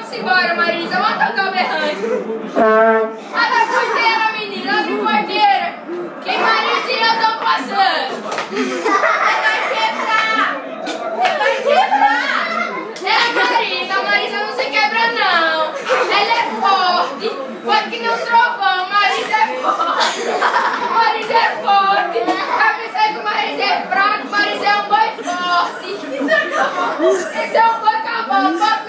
Vamos embora, Marisa. Vamos tocar o berrante. Abre a porteira, menina. Abre a porteira. Que Marisa e eu estão passando. Você vai quebrar. Você vai quebrar. É a Marisa não se quebra, não. Ela é forte. Forte que nem um trovão. Marisa é forte. Marisa é forte. Cabeça aí que o Marisa é fraco. Marisa é um boi forte. Esse é um boi cavalo.